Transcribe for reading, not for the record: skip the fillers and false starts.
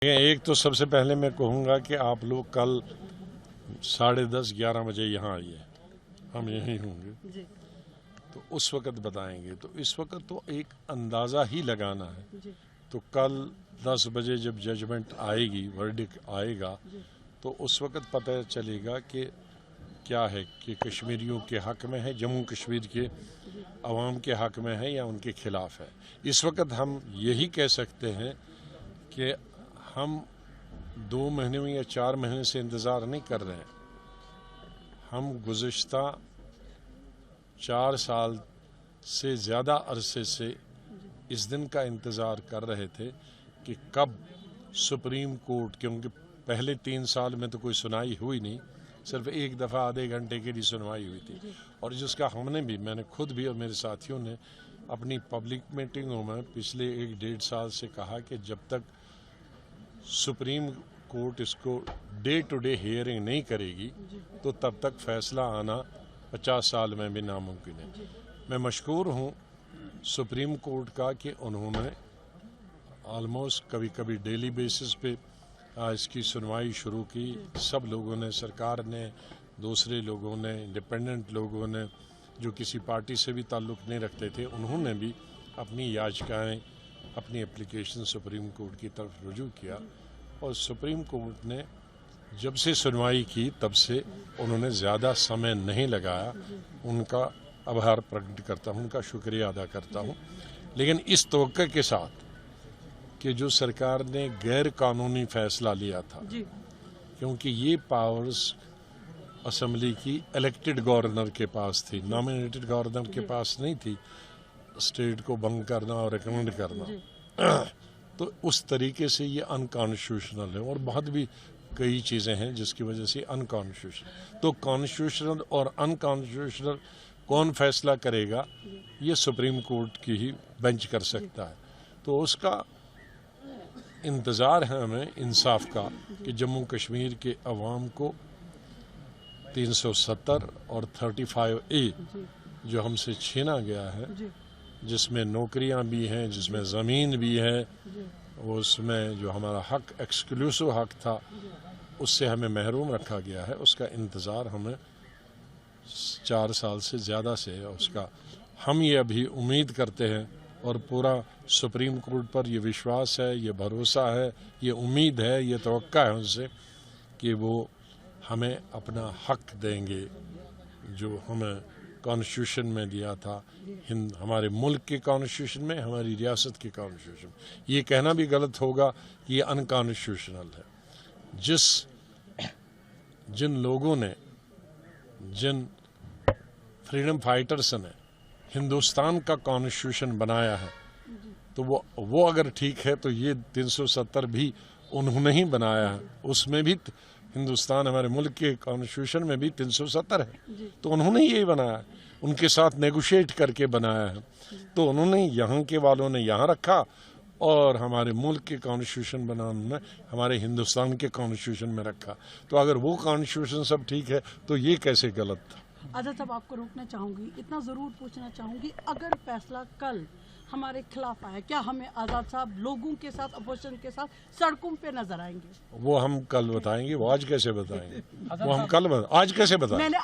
ایک تو سب سے پہلے میں کہوں گا کہ آپ لوگ کل 10:30-11 بجے یہاں آئیے، ہم یہیں ہوں گے تو اس وقت بتائیں گے۔ تو اس وقت تو ایک اندازہ ہی لگانا ہے، تو کل 10 بجے جب ججمنٹ آئے گی، ورڈک آئے گا، تو اس وقت پتہ چلے گا کہ کیا ہے کہ کشمیریوں کے حق میں ہے، جموں کشمیر کے عوام کے حق میں ہے یا ان کے خلاف ہے۔ اس وقت ہم یہی کہہ سکتے ہیں کہ ہم 2 مہینے یا 4 مہینے سے انتظار نہیں کر رہے ہیں، ہم گزشتہ 4 سال سے زیادہ عرصے سے اس دن کا انتظار کر رہے تھے کہ کب سپریم کورٹ، کیونکہ پہلے 3 سال میں تو کوئی سنائی ہوئی نہیں، صرف ایک دفعہ آدھے گھنٹے کے لیے سنوائی ہوئی تھی، اور جس کا ہم نے بھی، میں نے خود بھی اور میرے ساتھیوں نے اپنی پبلک میٹنگوں میں پچھلے 1-1.5 سال سے کہا کہ جب تک سپریم کورٹ اس کو ڈے ٹو ڈے ہیئرنگ نہیں کرے گی تو تب تک فیصلہ آنا 50 سال میں بھی ناممکن ہے۔ میں مشکور ہوں سپریم کورٹ کا کہ انہوں نے آلموسٹ کبھی ڈیلی بیسس پہ اس کی سنوائی شروع کی۔ سب لوگوں نے، سرکار نے، دوسرے لوگوں نے، انڈیپینڈنٹ لوگوں نے جو کسی پارٹی سے بھی تعلق نہیں رکھتے تھے، انہوں نے بھی اپنی یاچکائیں، اپنی اپلیکیشن سپریم کورٹ کی طرف رجوع کیا، اور سپریم کورٹ نے جب سے سنوائی کی تب سے انہوں نے زیادہ سمے نہیں لگایا۔ ان کا آبھار پرکٹ کرتا ہوں، ان کا شکریہ ادا کرتا ہوں، لیکن اس توقع کے ساتھ کہ جو سرکار نے غیر قانونی فیصلہ لیا تھا، کیونکہ یہ پاورز اسمبلی کی الیکٹڈ گورنر کے پاس تھی، نامینیٹڈ گورنر کے پاس نہیں تھی، اسٹیٹ کو بنک کرنا اور ریکمینڈ کرنا، تو اس طریقے سے یہ انکانسٹیٹیوشنل ہے، اور بہت بھی کئی چیزیں ہیں جس کی وجہ سے انکانسٹیٹیوشنل۔ تو کانسٹیٹیوشنل اور انکانسٹیٹیوشنل کون فیصلہ کرے گا، یہ سپریم کورٹ کی ہی بینچ کر سکتا ہے۔ تو اس کا انتظار ہے ہمیں انصاف کا کہ جموں کشمیر کے عوام کو 370 اور 35A جو ہم سے چھینا گیا ہے، جس میں نوکریاں بھی ہیں، جس میں زمین بھی ہے، اس میں جو ہمارا حق، ایکسکلوسو حق تھا، اس سے ہمیں محروم رکھا گیا ہے، اس کا انتظار ہمیں 4 سال سے زیادہ سے ہے۔ اس کا ہم یہ ابھی امید کرتے ہیں، اور پورا سپریم کورٹ پر یہ وشواس ہے، یہ بھروسہ ہے، یہ امید ہے، یہ توقع ہے ان سے کہ وہ ہمیں اپنا حق دیں گے جو ہمیں کانسٹیٹیوشن میں دیا تھا، ہمارے ملک کے کانسٹیٹیوشن میں، ہماری ریاست کے کانسٹیٹیوشن میں۔ یہ کہنا بھی غلط ہوگا کہ یہ انکانسٹیٹیوشنل ہے۔ جن لوگوں نے، جن فریڈم فائٹرز نے ہندوستان کا کانسٹیٹیوشن بنایا ہے، تو وہ اگر ٹھیک ہے تو یہ 370 بھی انہوں نے ہی بنایا ہے، اس میں بھی ہندوستان، ہمارے ملک کے کانسٹیٹیوشن میں بھی 370 ہے، تو انہوں نے یہی بنایا ہے، ان کے ساتھ نیگوشیٹ کر کے بنایا ہے، تو انہوں نے، یہاں کے والوں نے یہاں رکھا، اور ہمارے ملک کے کانسٹیٹیوشن بنانے میں ہمارے ہندوستان کے کانسٹیٹیوشن میں رکھا۔ تو اگر وہ کانسٹیٹیوشن سب ٹھیک ہے تو یہ کیسے غلط تھا؟ آزاد صاحب، آپ کو روکنا چاہوں گی، اتنا ضرور پوچھنا چاہوں گی، اگر فیصلہ کل ہمارے خلاف آیا، کیا ہمیں آزاد صاحب لوگوں کے ساتھ، اپوزیشن کے ساتھ سڑکوں پہ نظر آئیں گے؟ وہ ہم کل بتائیں گے، وہ آج کیسے بتائیں گے؟ وہ ہم کل آج کیسے بتائیں گے؟